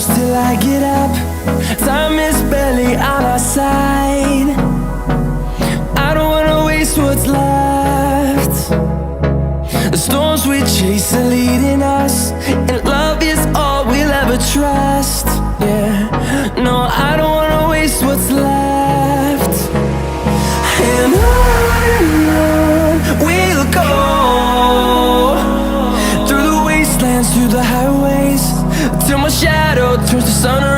close till I get up. Time is barely on our side. I don't wanna waste what's left. The storms we chase are leading us, and love is all we'll ever trust. Yeah, no, I don't wanna waste what's left. And on we'll go, through the wastelands, through the highways, till my shadow turns to sun